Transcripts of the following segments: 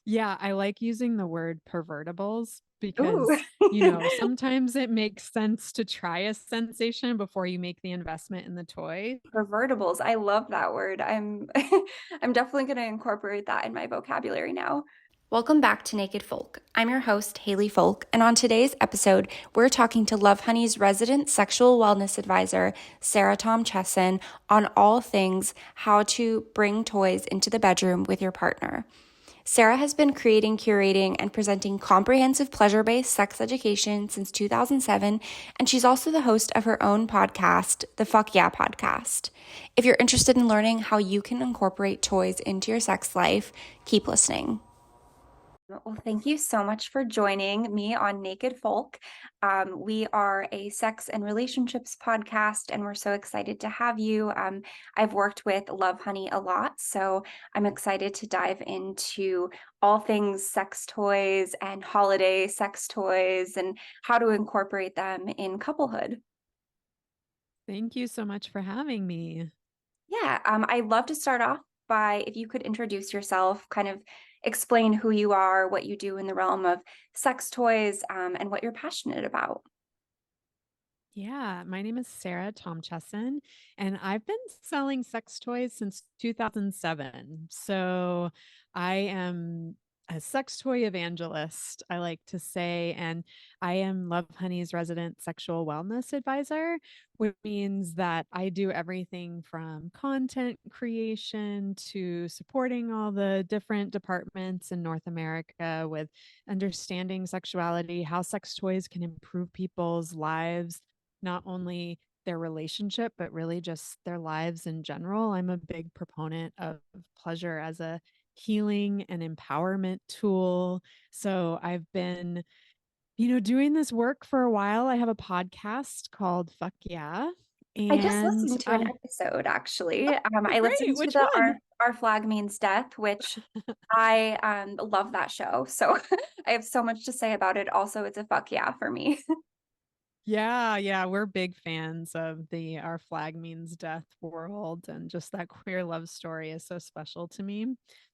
Yeah, I like using the word pervertibles Ooh. because, sometimes it makes sense to try a sensation before you make the investment in the toy. Pervertibles. I love that word. I'm I'm definitely going to incorporate that in my vocabulary now. Welcome back to Naked Folk. I'm your host, Haley Folk, and on today's episode, we're talking to Lovehoney's resident sexual wellness advisor, Sarah Tomchesson, on all things how to bring toys into the bedroom with your partner. Sarah has been creating, curating, and presenting comprehensive pleasure-based sex education since 2007, and she's also the host of her own podcast, the Fuck Yeah Podcast. If you're interested in learning how you can incorporate toys into your sex life, keep listening. Well, thank you so much for joining me on Naked Folk. We are a sex and relationships podcast, and we're so excited to have you. I've worked with Lovehoney a lot, so I'm excited to dive into all things sex toys and holiday sex toys and how to incorporate them in couplehood. Thank you so much for having me. Yeah, I'd love to start off by if you could introduce yourself, kind of explain who you are, what you do in the realm of sex toys, and what you're passionate about. Yeah, my name is Sarah Tomchesson, and I've been selling sex toys since 2007. So I am a sex toy evangelist, I like to say, and I am Love Honey's resident sexual wellness advisor, which means that I do everything from content creation to supporting all the different departments in North America with understanding sexuality, how sex toys can improve people's lives, not only their relationship, but really just their lives in general. I'm a big proponent of pleasure as a healing and empowerment tool. So I've been, doing this work for a while. I have a podcast called Fuck Yeah. I just And listened to an episode actually. oh, I listened great. to Which the one? Our Flag Means Death, which I love that show. So I have so much to say about it. Also, it's a fuck yeah for me. Yeah, yeah, we're big fans of the Our Flag Means Death world, and just that queer love story is so special to me.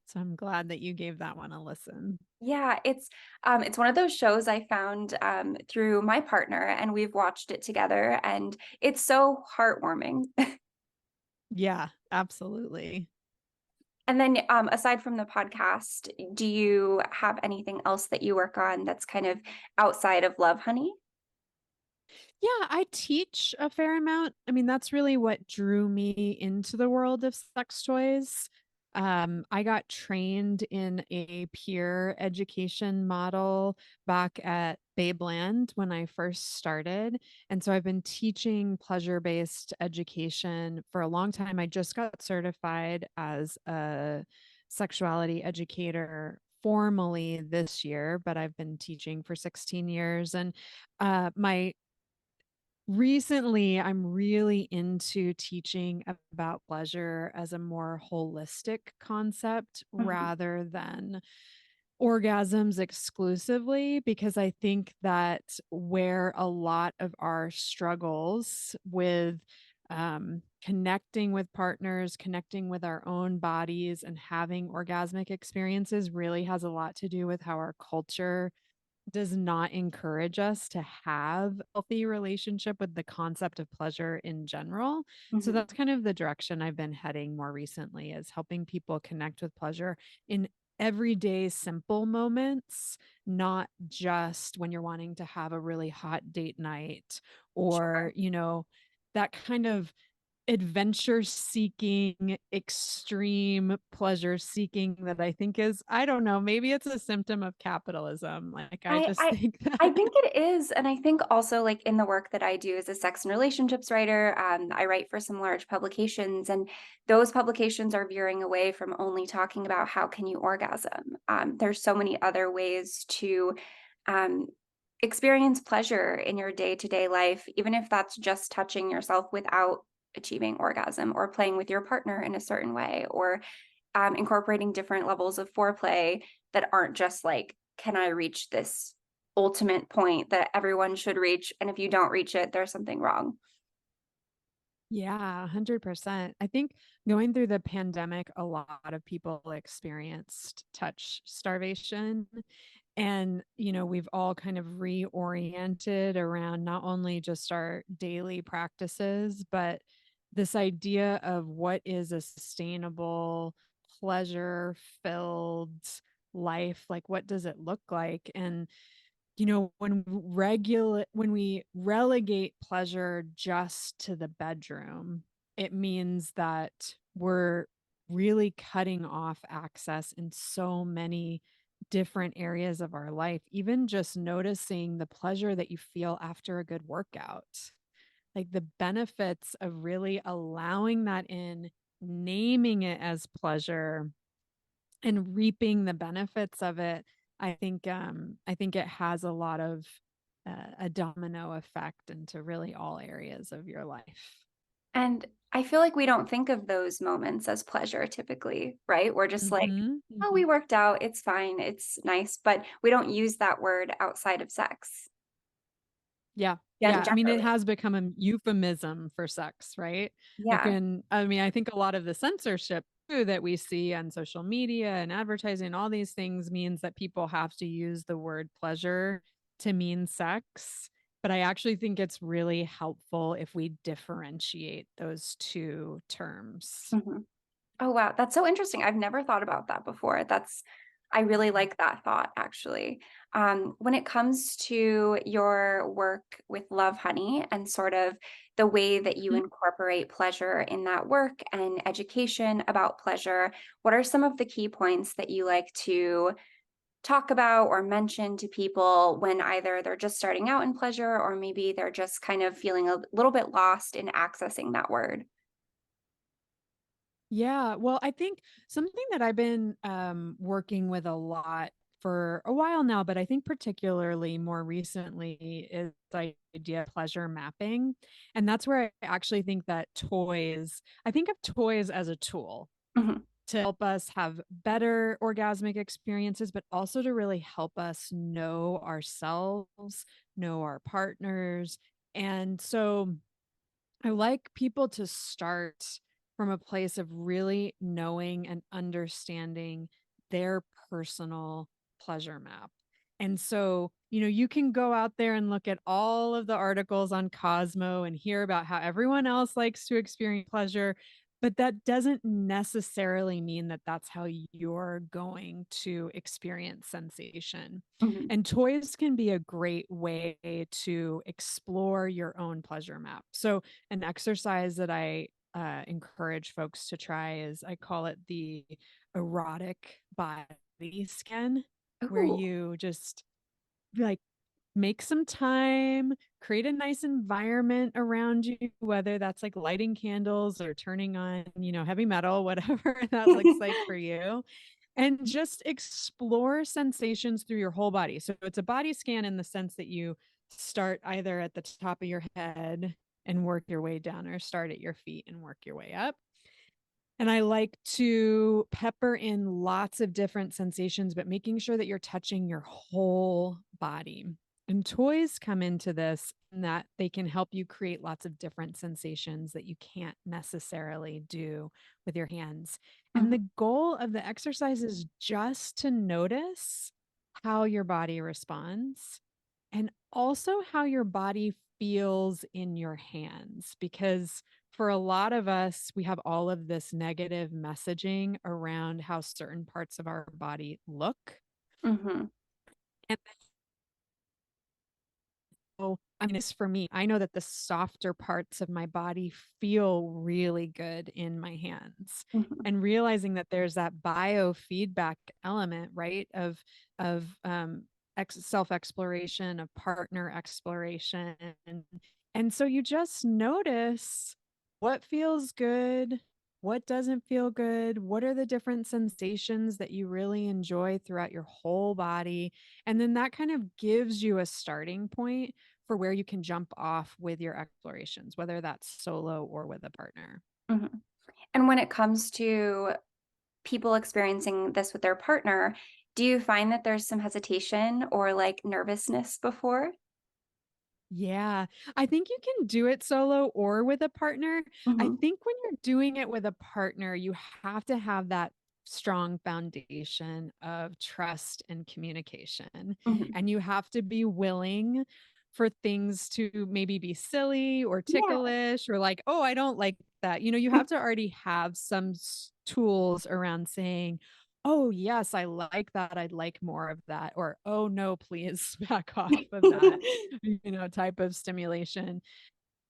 So I'm glad that you gave that one a listen. Yeah, it's one of those shows I found through my partner, and we've watched it together, and it's so heartwarming. Yeah, absolutely. And then, aside from the podcast, do you have anything else that you work on that's kind of outside of Love Honey? Yeah, I teach a fair amount. I mean, that's really what drew me into the world of sex toys. I got trained in a peer education model back at Babeland when I first started. And so I've been teaching pleasure based education for a long time. I just got certified as a sexuality educator formally this year, but I've been teaching for 16 years. And my recently, I'm really into teaching about pleasure as a more holistic concept Mhm. rather than orgasms exclusively, because I think that where a lot of our struggles with connecting with partners, connecting with our own bodies, and having orgasmic experiences really has a lot to do with how our culture does not encourage us to have a healthy relationship with the concept of pleasure in general. So Mhm. that's kind of the direction I've been heading more recently, is helping people connect with pleasure in everyday simple moments, not just when you're wanting to have a really hot date night or, that kind of adventure seeking, extreme pleasure seeking that I think is, I don't know, maybe it's a symptom of capitalism. Like, I I just I think I that. think it is, and I think also, like, in the work that I do as a sex and relationships writer, I write for some large publications, and those publications are veering away from only talking about how can you orgasm. There's so many other ways to um, experience pleasure in your day-to-day life, even if that's just touching yourself without achieving orgasm, or playing with your partner in a certain way, or incorporating different levels of foreplay that aren't just like, can I reach this ultimate point that everyone should reach? And if you don't reach it, there's something wrong. Yeah, 100%. I think going through the pandemic, a lot of people experienced touch starvation. And, we've all kind of reoriented around not only just our daily practices, but this idea of what is a sustainable, pleasure filled life. Like, what does it look like? And when we relegate pleasure just to the bedroom, it means that we're really cutting off access in so many different areas of our life. Even just noticing the pleasure that you feel after a good workout, like the benefits of really allowing that in, naming it as pleasure and reaping the benefits of it. I think it has a lot of a domino effect into really all areas of your life. And I feel like we don't think of those moments as pleasure typically, right? We're just like, Mhm, oh, we mhm. worked out. It's fine. It's nice. But we don't use that word outside of sex. Yeah, yeah. I mean, it Generally. has become a euphemism for sex, right? Like, Yeah. I think a lot of the censorship too that we see on social media and advertising, all these things means that people have to use the word pleasure to mean sex. But I actually think it's really helpful if we differentiate those two terms. Mhm. Oh, wow. That's so interesting. I've never thought about that before. I really like that thought, actually. When it comes to your work with Love Honey and sort of the way that you Mhm. incorporate pleasure in that work and education about pleasure, what are some of the key points that you like to talk about or mention to people when either they're just starting out in pleasure or maybe they're just kind of feeling a little bit lost in accessing that word? Yeah, well, I think something that I've been working with a lot for a while now, but I think particularly more recently is the idea of pleasure mapping. And that's where I actually think that I think of toys as a tool Mhm, to help us have better orgasmic experiences, but also to really help us know ourselves, know our partners. And so I like people to start from a place of really knowing and understanding their personal pleasure map. And so, you can go out there and look at all of the articles on Cosmo and hear about how everyone else likes to experience pleasure, but that doesn't necessarily mean that that's how you're going to experience sensation. mhm, And toys can be a great way to explore your own pleasure map. So, an exercise that I encourage folks to try is I call it the erotic body scan, where ooh, you just like make some time, create a nice environment around you, whether that's like lighting candles or turning on, heavy metal, whatever that looks like for you, and just explore sensations through your whole body. So it's a body scan in the sense that you start either at the top of your head and work your way down, or start at your feet and work your way up. And I like to pepper in lots of different sensations, but making sure that you're touching your whole body. And toys come into this in that they can help you create lots of different sensations that you can't necessarily do with your hands. And mhm, the goal of the exercise is just to notice how your body responds and also how your body feels in your hands. Because for a lot of us, we have all of this negative messaging around how certain parts of our body look. mhm, And so, I mean, it's for me. I know that the softer parts of my body feel really good in my hands. mhm, And realizing that there's that biofeedback element, right? Of self exploration, of partner exploration. And so you just notice what feels good, what doesn't feel good, what are the different sensations that you really enjoy throughout your whole body. And then that kind of gives you a starting point for where you can jump off with your explorations, whether that's solo or with a partner. mhm. And when it comes to people experiencing this with their partner, do you find that there's some hesitation or like nervousness before? Yeah, I think you can do it solo or with a partner. I Hmm. think when you're doing it with a partner, you have to have that strong foundation of trust and communication. Hmm. And you have to be willing for things to maybe be silly or Yeah. ticklish or like, oh, I don't like that. You have to already have some tools around saying, oh, yes, I like that. I'd like more of that. Or, oh, no, please back off of that, type of stimulation.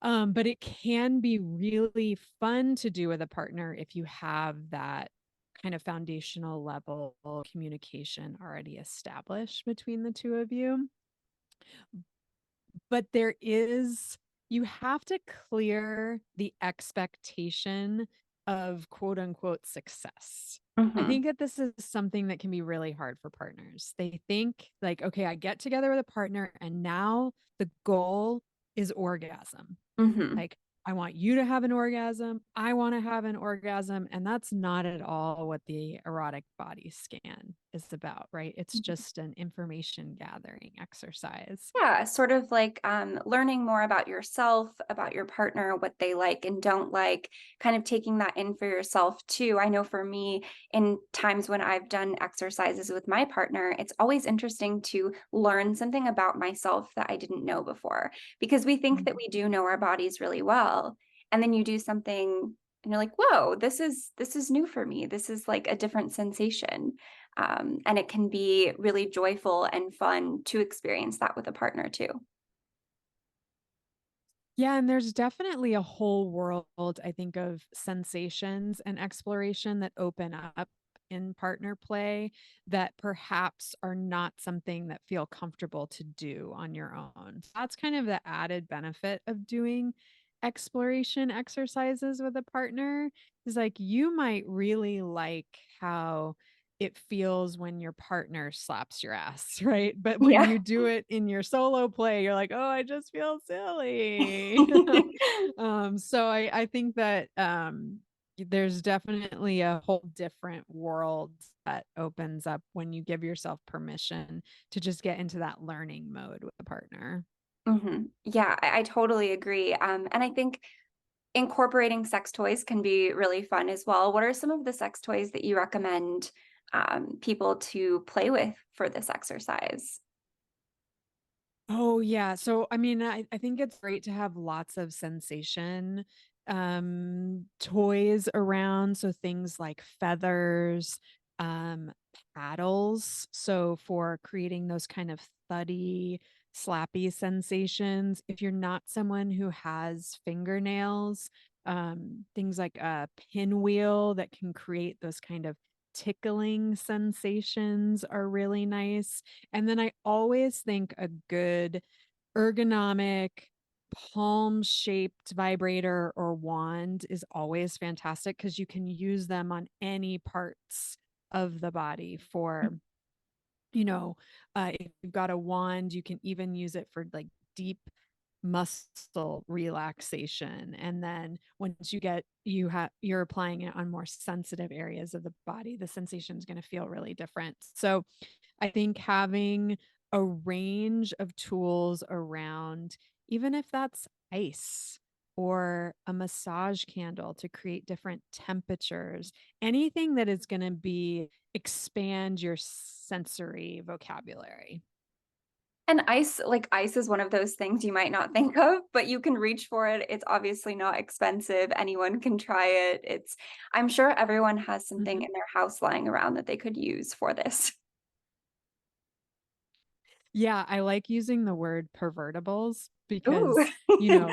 But it can be really fun to do with a partner if you have that kind of foundational level of communication already established between the two of you. But you have to clear the expectation of quote unquote success. I Hmm. think that this is something that can be really hard for partners. They think like, okay, I get together with a partner and now the goal is orgasm. Hmm. Like, I want you to have an orgasm. I want to have an orgasm. And that's not at all what the erotic body scan is about, right? It's just an information gathering exercise. Yeah, sort of like learning more about yourself, about your partner, what they like and don't like, kind of taking that in for yourself too. I know for me, in times when I've done exercises with my partner, it's always interesting to learn something about myself that I didn't know before because we think that Mhm. we do know our bodies really well. And then you do something and you're like, whoa, this is new for me. This is like a different sensation. And it can be really joyful and fun to experience that with a partner too. Yeah, and there's definitely a whole world, I think, of sensations and exploration that open up in partner play that perhaps are not something that feel comfortable to do on your own. That's kind of the added benefit of doing exploration exercises with a partner is like you might really like how it feels when your partner slaps your ass, right? But when Yeah. you do it in your solo play, you're like, oh, I just feel silly. So I think that there's definitely a whole different world that opens up when you give yourself permission to just get into that learning mode with a partner. Yeah, I totally agree. And I think incorporating sex toys can be really fun as well. What are some of the sex toys that you recommend people to play with for this exercise? Oh yeah. So I mean, I think it's great to have lots of sensation toys around. So things like feathers, um, paddles. So for creating those kind of thuddy, slappy sensations. If you're not someone who has fingernails, things like a pinwheel that can create those kind of tickling sensations are really nice. And then I always think a good ergonomic palm shaped vibrator or wand is always fantastic because you can use them on any parts of the body for, if you've got a wand, you can even use it for like deep muscle relaxation. And then once you're applying it on more sensitive areas of the body, the sensation is going to feel really different. So I think having a range of tools around, even if that's ice or a massage candle to create different temperatures, anything that is going to be expand your sensory vocabulary. And ice is one of those things you might not think of, but you can reach for it. It's obviously not expensive. Anyone can try it. I'm sure everyone has something Mhm. in their house lying around that they could use for this. Yeah, I like using the word pervertibles Ooh. because,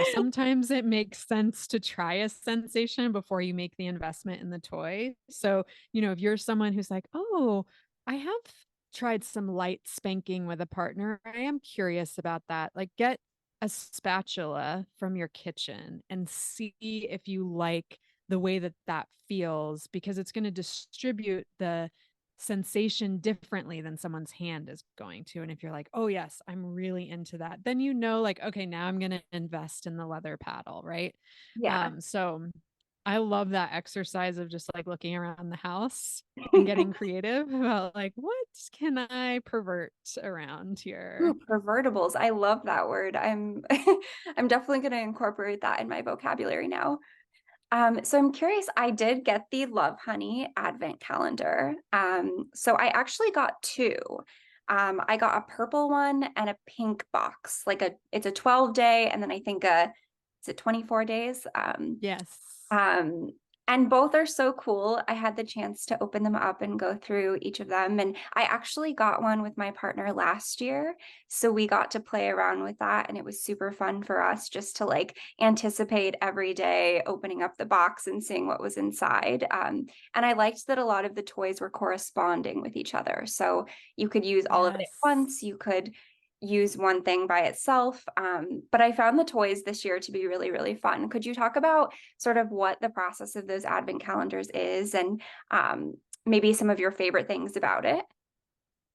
sometimes it makes sense to try a sensation before you make the investment in the toy. So, if you're someone who's like, oh, I have tried some light spanking with a partner, I am curious about that. Like, get a spatula from your kitchen and see if you like the way that that feels because it's going to distribute the sensation differently than someone's hand is going to. And if you're like, oh, yes, I'm really into that, then like, okay, now I'm going to invest in the leather paddle, right? Yeah. So I love that exercise of just like looking around the house and getting creative about like, what can I pervert around here? Ooh, pervertibles. I love that word. I'm I'm definitely going to incorporate that in my vocabulary now. So I'm curious, I did get the Lovehoney advent calendar. So I actually got two. I got a purple one and a pink box. It's a 12 day, and then I think is it 24 days? Yes. Um, and both are so cool. I had the chance to open them up and go through each of them. And I actually got one with my partner last year. So we got to play around with that. And it was super fun for us just to like anticipate every day opening up the box and seeing what was inside. And I liked that a lot of the toys were corresponding with each other. So you could use all of it at Yes. once. You could use one thing by itself. But I found the toys this year to be really, really fun. Could you talk about sort of what the process of those advent calendars is and maybe some of your favorite things about it?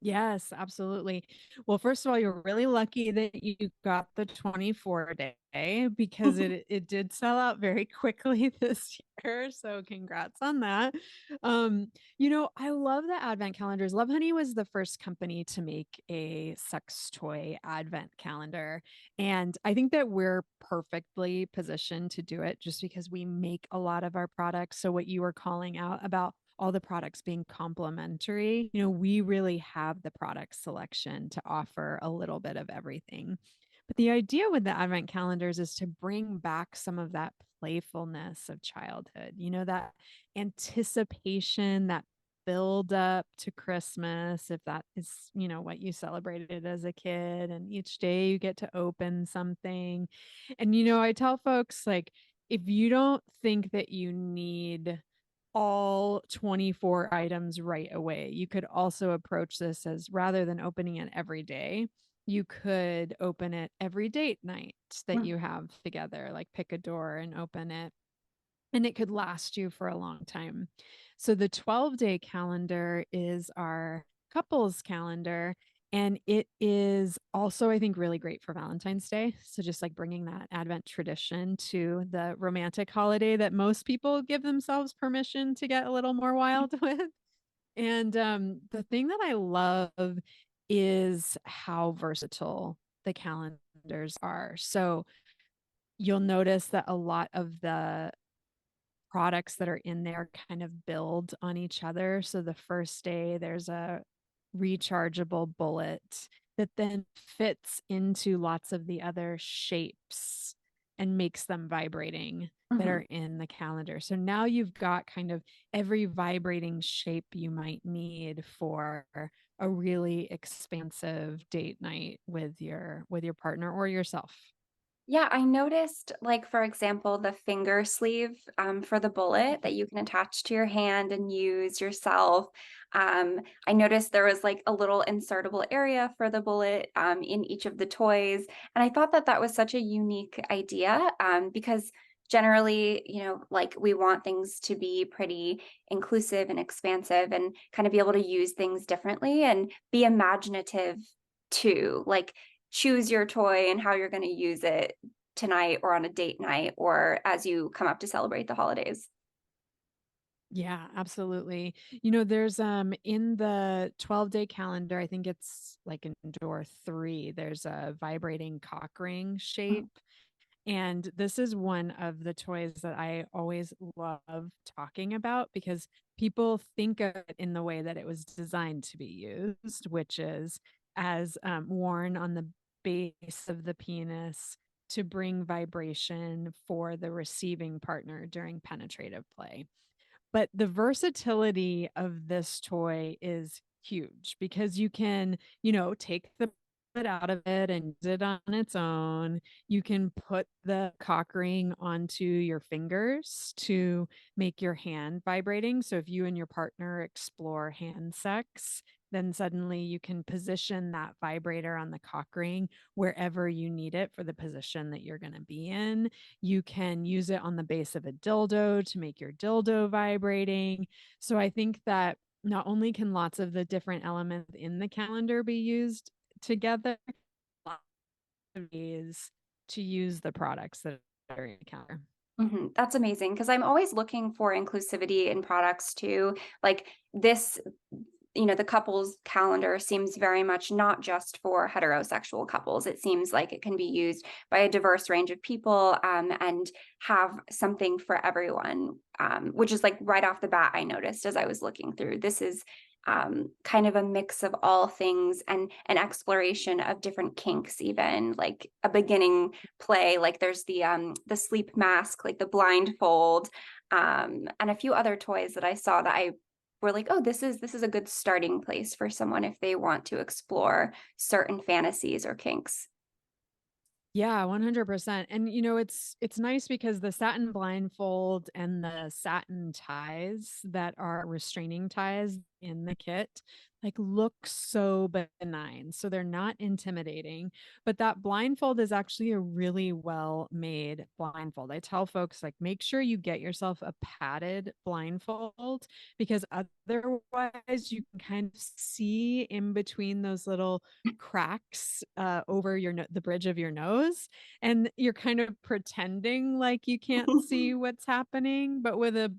Yes, absolutely. Well, first of all, you're really lucky that you got the 24 day because it did sell out very quickly this year. So congrats on that. I love the advent calendars. Lovehoney was the first company to make a sex toy advent calendar. And I think that we're perfectly positioned to do it just because we make a lot of our products. So what you were calling out about all the products being complementary, we really have the product selection to offer a little bit of everything. But the idea with the advent calendars is to bring back some of that playfulness of childhood, that anticipation, that build up to Christmas, if that is, what you celebrated as a kid. And each day you get to open something. And, I tell folks, like, if you don't think that you need all 24 items right away. You could also approach this as rather than opening it every day, you could open it every date night that you have together, like pick a door and open it, and it could last you for a long time. So the 12-day calendar is our couples calendar. And it is also, I think, really great for Valentine's Day. So just like bringing that Advent tradition to the romantic holiday that most people give themselves permission to get a little more wild with. And the thing that I love is how versatile the calendars are. So you'll notice that a lot of the products that are in there kind of build on each other. So the first day, there's a rechargeable bullet that then fits into lots of the other shapes and makes them vibrating that Mhm. are in the calendar. So now you've got kind of every vibrating shape you might need for a really expansive date night with your partner or yourself. Yeah, I noticed, like, for example, the finger sleeve for the bullet that you can attach to your hand and use yourself. I noticed there was like a little insertable area for the bullet in each of the toys. And I thought that that was such a unique idea because generally, like we want things to be pretty inclusive and expansive and kind of be able to use things differently and be imaginative too. Like, choose your toy and how you're going to use it tonight or on a date night or as you come up to celebrate the holidays. Yeah, absolutely. There's in the 12-day calendar, I think it's like in door 3, there's a vibrating cock ring Mhm. shape. And this is one of the toys that I always love talking about because people think of it in the way that it was designed to be used, which is as worn on the base of the penis to bring vibration for the receiving partner during penetrative play. But the versatility of this toy is huge because you can, take the it out of it and use it on its own. You can put the cock ring onto your fingers to make your hand vibrating. So if you and your partner explore hand sex, then suddenly you can position that vibrator on the cock ring wherever you need it for the position that you're going to be in. You can use it on the base of a dildo to make your dildo vibrating. So I think that not only can lots of the different elements in the calendar be used together, lots of ways to use the products that are in the calendar. That's amazing because I'm always looking for inclusivity in products too. Like this, the couples calendar seems very much not just for heterosexual couples. It seems like it can be used by a diverse range of people, and have something for everyone, which is like right off the bat, I noticed as I was looking through. This is kind of a mix of all things and an exploration of different kinks, even like a beginning play. Like there's the sleep mask, like the blindfold, and a few other toys that I saw that I were like, oh, this is a good starting place for someone if they want to explore certain fantasies or kinks. Yeah, 100%. And it's nice because the satin blindfold and the satin ties that are restraining ties in the kit like look so benign. So they're not intimidating, but that blindfold is actually a really well made blindfold. I tell folks like make sure you get yourself a padded blindfold because otherwise you can kind of see in between those little cracks over the bridge of your nose, and you're kind of pretending like you can't see what's happening. But with a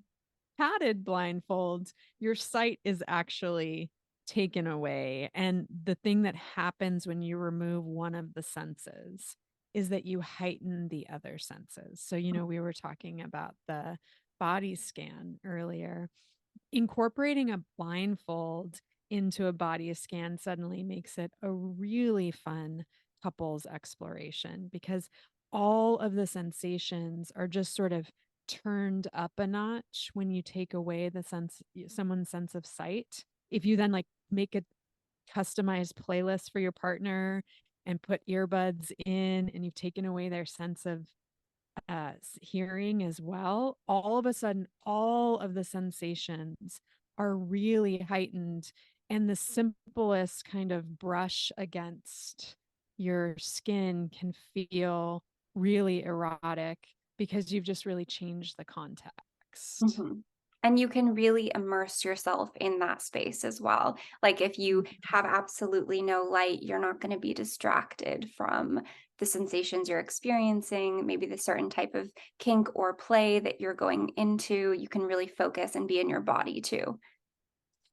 padded blindfold, your sight is actually taken away. And the thing that happens when you remove one of the senses is that you heighten the other senses. So, we were talking about the body scan earlier. Incorporating a blindfold into a body scan suddenly makes it a really fun couples exploration because all of the sensations are just sort of turned up a notch when you take away someone's sense of sight. If you then like make a customized playlist for your partner and put earbuds in and you've taken away their sense of hearing as well, all of a sudden, all of the sensations are really heightened. And the simplest kind of brush against your skin can feel really erotic because you've just really changed the context. Mhm. And you can really immerse yourself in that space as well. Like if you have absolutely no light, you're not going to be distracted from the sensations you're experiencing, maybe the certain type of kink or play that you're going into. You can really focus and be in your body too.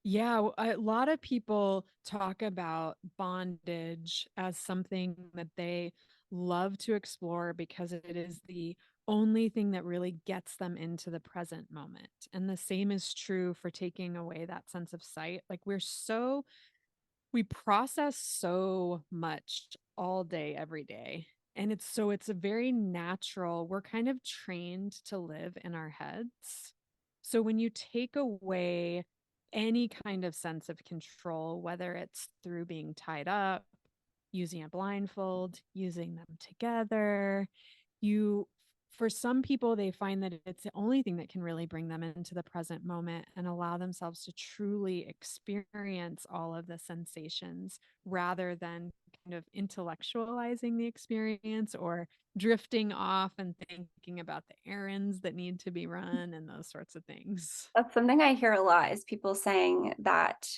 Yeah, a lot of people talk about bondage as something that they love to explore because it is the only thing that really gets them into the present moment. And the same is true for taking away that sense of sight. Like we process so much all day, every day. And it's a very natural, we're kind of trained to live in our heads. So when you take away any kind of sense of control, whether it's through being tied up, using a blindfold, using them together, you for some people they find that it's the only thing that can really bring them into the present moment and allow themselves to truly experience all of the sensations rather than kind of intellectualizing the experience or drifting off and thinking about the errands that need to be run and those sorts of things. That's something I hear a lot is people saying that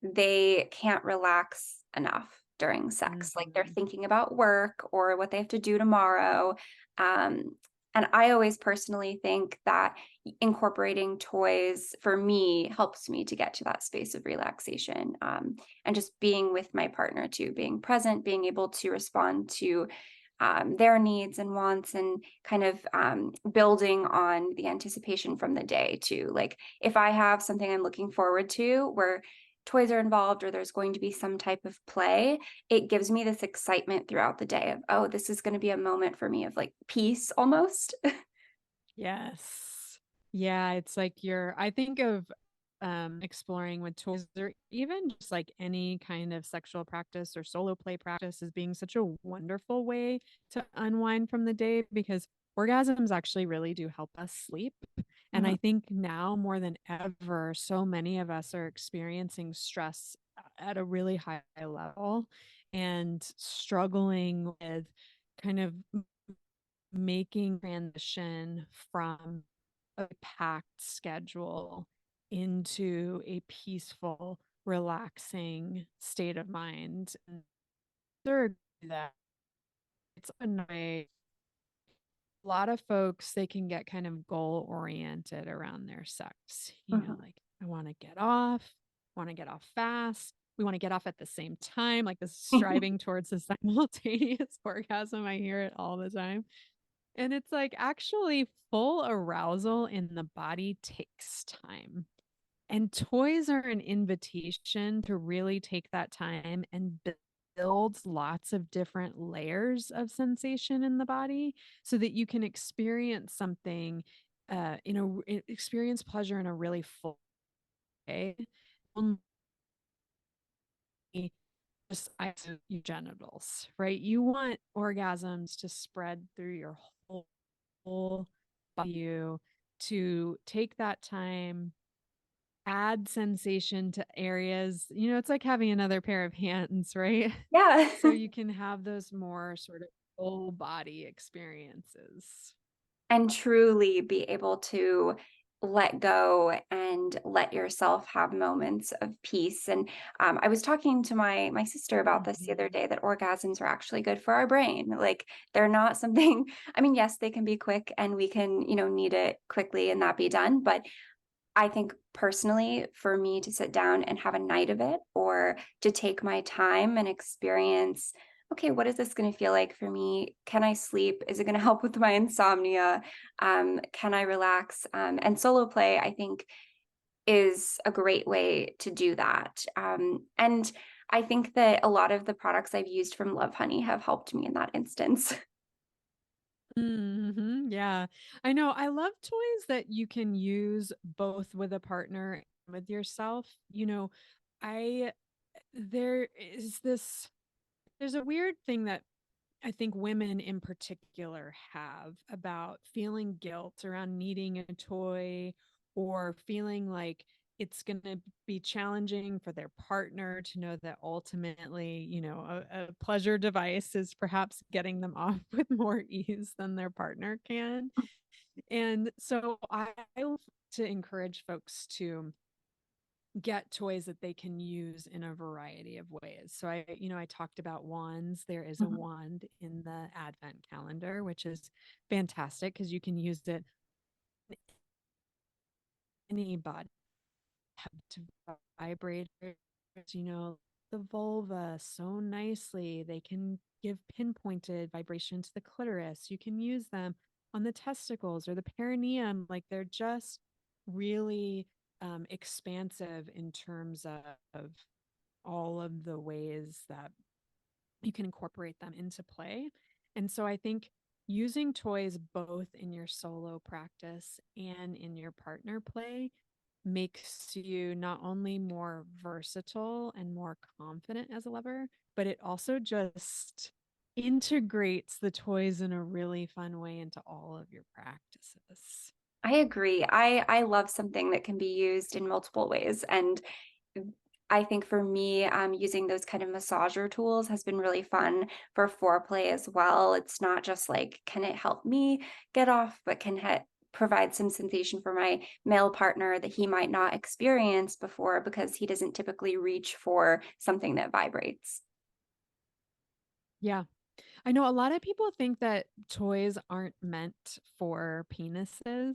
they can't relax enough during sex. Like they're Mhm. thinking about work or what they have to do tomorrow. Um, and I always personally think that incorporating toys for me helps me to get to that space of relaxation, and just being with my partner too, being present, being able to respond to their needs and wants, and kind of building on the anticipation from the day too. Like if I have something I'm looking forward to where toys are involved or there's going to be some type of play, it gives me this excitement throughout the day of, oh, this is going to be a moment for me of like peace almost. Yes. Yeah, it's like I think of exploring with toys or even just like any kind of sexual practice or solo play practice as being such a wonderful way to unwind from the day because orgasms actually really do help us sleep. And Mhm. I think now more than ever, so many of us are experiencing stress at a really high level and struggling with kind of making transition from a packed schedule into a peaceful, relaxing state of mind. And third, that it's a nice lot of folks, they can get kind of goal oriented around their sex. Mhm. Like, I want to get off fast. We want to get off at the same time, like this striving towards a simultaneous orgasm. I hear it all the time. And it's like actually full arousal in the body takes time. And toys are an invitation to really take that time and builds lots of different layers of sensation in the body so that you can experience something experience pleasure in a really full way. Only just your genitals, right? You want orgasms to spread through your whole body, you to take that time, add sensation to areas. It's like having another pair of hands, right? Yeah. So you can have those more sort of full body experiences. And truly be able to let go and let yourself have moments of peace. And I was talking to my sister about this the other Mhm. day, that orgasms are actually good for our brain. Like, they're not something, I mean, yes, they can be quick and we can, need it quickly and that be done. But I think personally, for me to sit down and have a night of it, or to take my time and experience, okay, what is this going to feel like for me? Can I sleep? Is it going to help with my insomnia? Can I relax? And solo play, I think, is a great way to do that. And I think that a lot of the products I've used from Lovehoney have helped me in that instance. Yeah. I know. I love toys that you can use both with a partner and with yourself. I there is this there's a weird thing that I think women in particular have about feeling guilt around needing a toy or feeling like it's going to be challenging for their partner to know that ultimately, a pleasure device is perhaps getting them off with more ease than their partner can. And so I love to encourage folks to get toys that they can use in a variety of ways. So I talked about wands. There is a Mhm. wand in the advent calendar, which is fantastic because you can use it anybody to vibrate, the vulva so nicely. They can give pinpointed vibration to the clitoris. You can use them on the testicles or the perineum. Like they're just really expansive in terms of all of the ways that you can incorporate them into play. And so I think using toys both in your solo practice and in your partner play makes you not only more versatile and more confident as a lover, but it also just integrates the toys in a really fun way into all of your practices. I agree. I love something that can be used in multiple ways. And I think for me, using those kind of massager tools has been really fun for foreplay as well. It's not just like, can it help me get off, but can provide some sensation for my male partner that he might not experience before, because he doesn't typically reach for something that vibrates. Yeah. I know a lot of people think that toys aren't meant for penises.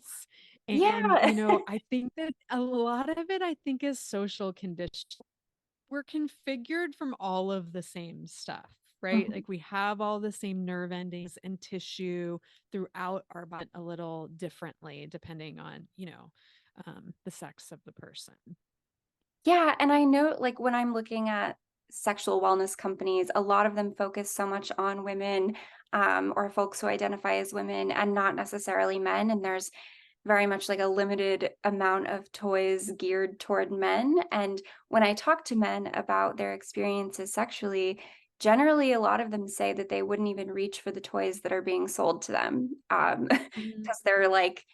And, Yeah. I think that a lot of it, I think, is social conditioning. We're configured from all of the same stuff, right? Mhm. Like we have all the same nerve endings and tissue throughout our body a little differently, depending on, the sex of the person. Yeah, and I know, like, when I'm looking at sexual wellness companies, a lot of them focus so much on women, or folks who identify as women and not necessarily men. And there's very much like a limited amount of toys geared toward men. And when I talk to men about their experiences sexually, generally a lot of them say that they wouldn't even reach for the toys that are being sold to them, Mhm. because they're like,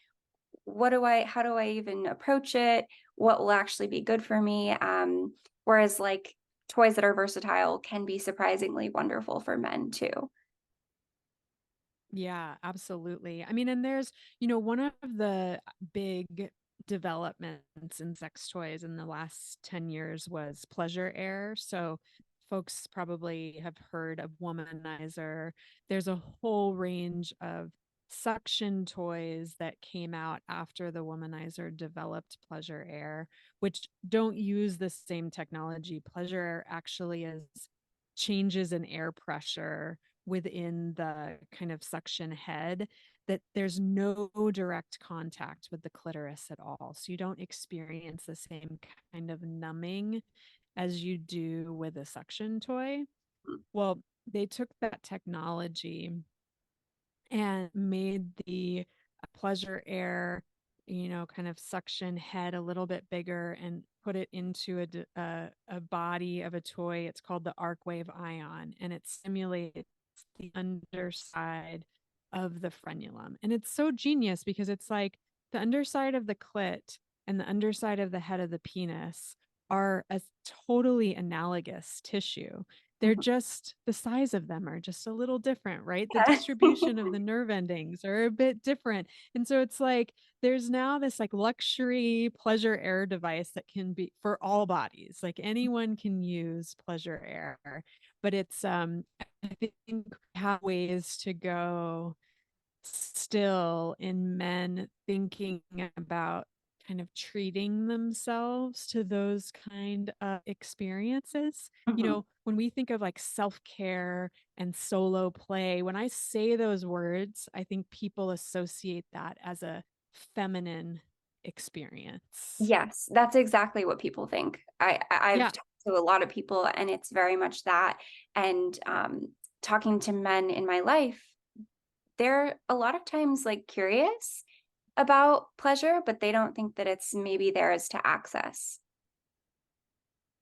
how do I even approach it? What will actually be good for me? Whereas like toys that are versatile can be surprisingly wonderful for men too. Yeah, absolutely. I mean, and there's, one of the big developments in sex toys in the last 10 years was pleasure air. So folks probably have heard of womanizer. There's a whole range of suction toys that came out after the womanizer developed pleasure air, which don't use the same technology. Pleasure air actually is changes in air pressure within the kind of suction head, that there's no direct contact with the clitoris at all. So you don't experience the same kind of numbing as you do with a suction toy. Well, they took that technology and made the pleasure air, kind of suction head a little bit bigger and put it into a body of a toy. It's called the Arcwave Ion, and it simulates the underside of the frenulum. And it's so genius because it's like the underside of the clit and the underside of the head of the penis are a totally analogous tissue. They're Mhm. just the size of them are just a little different, right? The Yeah. distribution of the nerve endings are a bit different. And so it's like there's now this like luxury pleasure air device that can be for all bodies. Like anyone can use pleasure air, but it's I think we have ways to go still in men thinking about kind of treating themselves to those kind of experiences. Mhm. When we think of like self-care and solo play, when I say those words, I think people associate that as a feminine experience. Yes, that's exactly what people think. I've Yeah. talked to a lot of people, and it's very much that. And talking to men in my life, they're a lot of times like curious about pleasure, but they don't think that it's maybe theirs to access.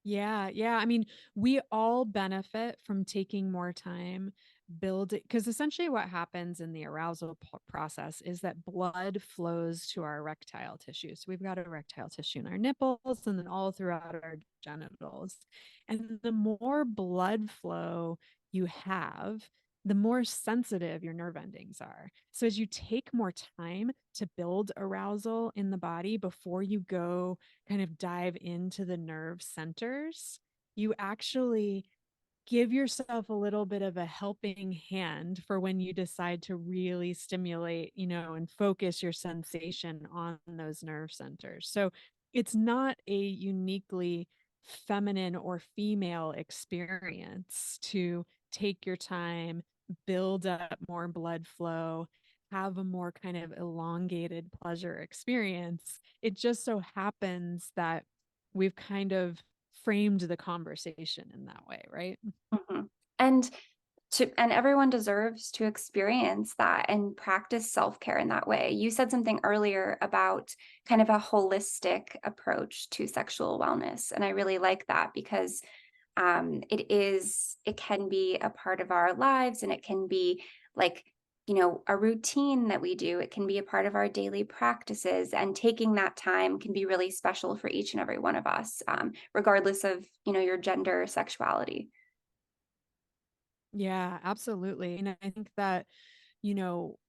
Yeah, yeah. I mean, we all benefit from taking more time building, because essentially what happens in the arousal process is that blood flows to our erectile tissue. So we've got erectile tissue in our nipples and then all throughout our genitals. And the more blood flow you have, the more sensitive your nerve endings are. So as you take more time to build arousal in the body before you go kind of dive into the nerve centers, you actually give yourself a little bit of a helping hand for when you decide to really stimulate, and focus your sensation on those nerve centers. So it's not a uniquely feminine or female experience to take your time, build up more blood flow, have a more kind of elongated pleasure experience. It just so happens that we've kind of framed the conversation in that way, right? Mhm. And and everyone deserves to experience that and practice self-care in that way. You said something earlier about kind of a holistic approach to sexual wellness, and I really like that because it can be a part of our lives, and it can be like, a routine that we do. It can be a part of our daily practices, and taking that time can be really special for each and every one of us, regardless of, your gender or sexuality. Yeah, absolutely. And I think that, you know,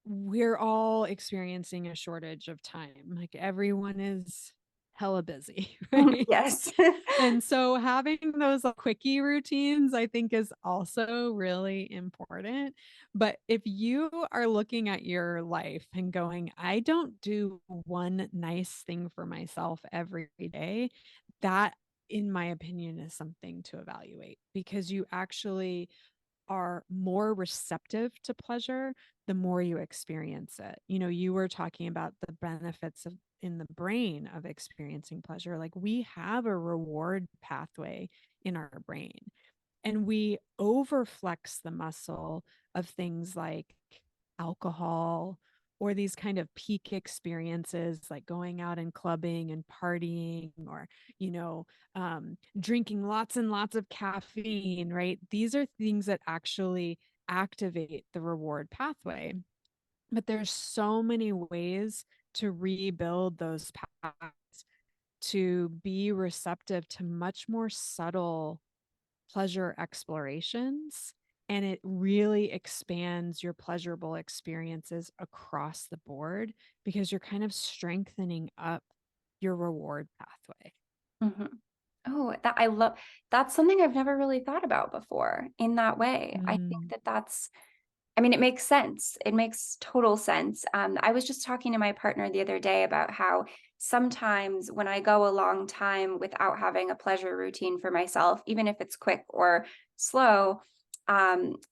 we're all experiencing a shortage of time. Like everyone is hella busy, right? Yes. And so having those quickie routines, I think, is also really important. But if you are looking at your life and going, I don't do one nice thing for myself every day, that, in my opinion, is something to evaluate because you actually are more receptive to pleasure the more you experience it. You were talking about the benefits of in the brain of experiencing pleasure. Like we have a reward pathway in our brain and we overflex the muscle of things like alcohol or these kind of peak experiences like going out and clubbing and partying or drinking lots and lots of caffeine, right? These are things that actually activate the reward pathway, but there's so many ways to rebuild those paths to be receptive to much more subtle pleasure explorations, and it really expands your pleasurable experiences across the board because you're kind of strengthening up your reward pathway. Mhm. Oh, that's something I've never really thought about before in that way. I think Mm. that that's I mean, it makes sense. It makes total sense. I was just talking to my partner the other day about how sometimes when I go a long time without having a pleasure routine for myself, even if it's quick or slow,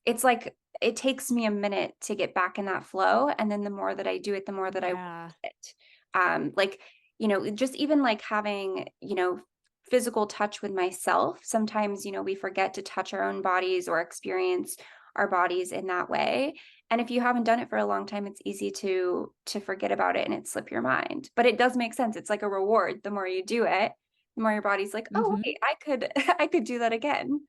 it's like it takes me a minute to get back in that flow. And then the more that I do it, the more that I want Yeah. it. Like, just even like having, physical touch with myself. Sometimes, we forget to touch our own bodies or experience our bodies in that way. And if you haven't done it for a long time, it's easy to forget about it and it slip your mind. But it does make sense. It's like a reward. The more you do it, the more your body's like, oh Mhm. wait, I could I could do that again.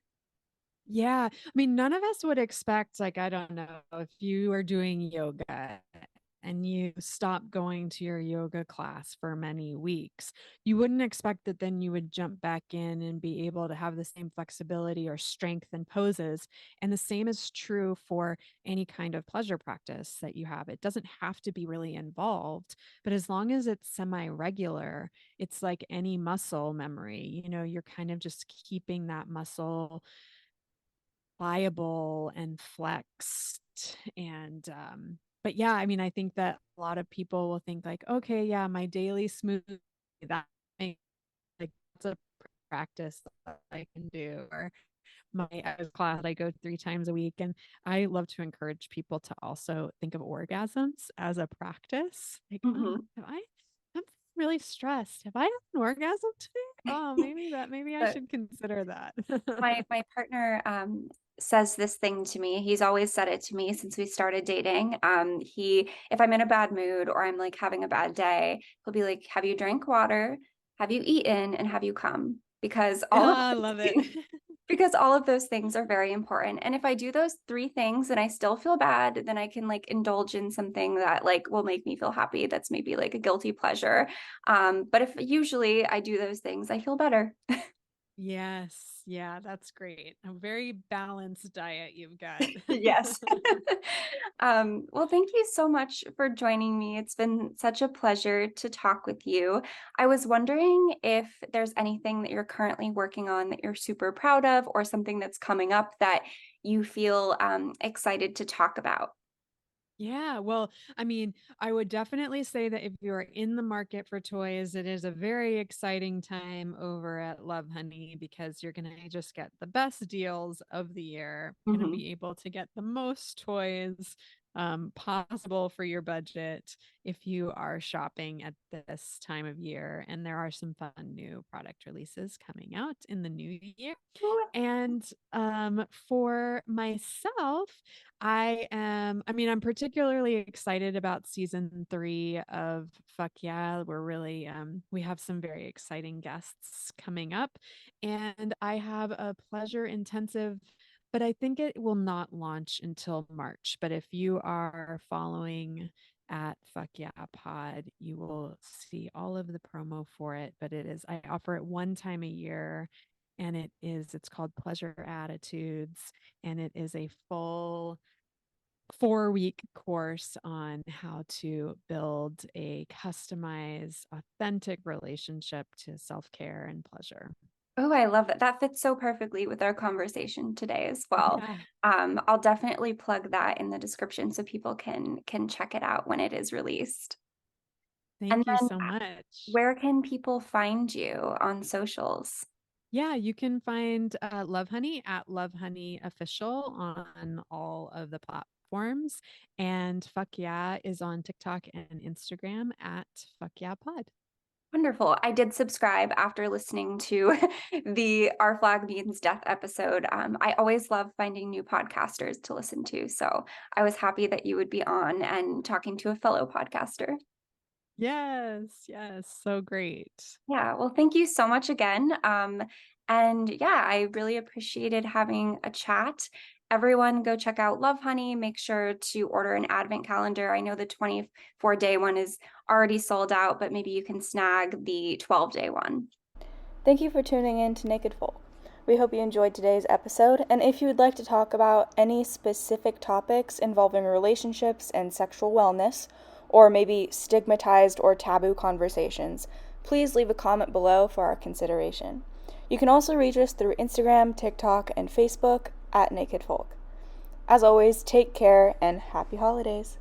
Yeah. I mean, none of us would expect, like, I don't know, if you are doing yoga and you stop going to your yoga class for many weeks, you wouldn't expect that then you would jump back in and be able to have the same flexibility or strength and poses. And the same is true for any kind of pleasure practice that you have. It doesn't have to be really involved, but as long as it's semi regular, it's like any muscle memory. You're kind of just keeping that muscle pliable and flexed. And but yeah, I mean, I think that a lot of people will think like, okay, yeah, my daily smoothie, that makes, like, that's a practice that I can do, or my class I go 3 times a week. And I love to encourage people to also think of orgasms as a practice. Like, oh, Mhm. I'm really stressed. Have I had an orgasm today? Oh, maybe I But should consider that. my partner says this thing to me. He's always said it to me since we started dating. He if I'm in a bad mood or I'm like having a bad day, he'll be like, "Have you drank water? Have you eaten? And have you come?" Because all of I those love it. things, because all of those things are very important. And if I do those three things and I still feel bad, then I can like indulge in something that like will make me feel happy. That's maybe like a guilty pleasure. But if usually I do those things, I feel better. Yes. Yeah, that's great. A very balanced diet you've got. Yes. Well, thank you so much for joining me. It's been such a pleasure to talk with you. I was wondering if there's anything that you're currently working on that you're super proud of, or something that's coming up that you feel excited to talk about. Yeah, well, I mean, I would definitely say that if you're in the market for toys, it is a very exciting time over at Lovehoney, because you're going to just get the best deals of the year. You're going to Mhm. be able to get the most toys possible for your budget if you are shopping at this time of year. And there are some fun new product releases coming out in the new year. And for myself, I'm particularly excited about season 3 of Fuck Yeah. We have some very exciting guests coming up, and I have a pleasure intensive, but I think it will not launch until March. But if you are following at Fuck Yeah Pod, you will see all of the promo for it. But I offer it one time a year, and it's called Pleasure Attitudes, and it is a full 4-week course on how to build a customized, authentic relationship to self-care and pleasure. Oh, I love that. That fits so perfectly with our conversation today as well. Yeah. I'll definitely plug that in the description so people can check it out when it is released. And Thank you then so much. where can people find you on socials? Yeah, you can find Love Honey at Love Honey Official on all of the platforms. And Fuck Yeah is on TikTok and Instagram at Fuck Yeah Pod. Wonderful. I did subscribe after listening to the Our Flag Means Death episode. I always love finding new podcasters to listen to. So I was happy that you would be on and talking to a fellow podcaster. Yes, yes, so great. Yeah, well, thank you so much again. And yeah, I really appreciated having a chat. Everyone go check out Love Honey. Make sure to order an advent calendar. I know the 24-day one is already sold out, but maybe you can snag the 12-day one. Thank you for tuning in to Naked Folk. We hope you enjoyed today's episode, and if you would like to talk about any specific topics involving relationships and sexual wellness, or maybe stigmatized or taboo conversations, please leave a comment below for our consideration. You can also reach us through Instagram, TikTok, and Facebook at Naked Folk. As always, take care and happy holidays.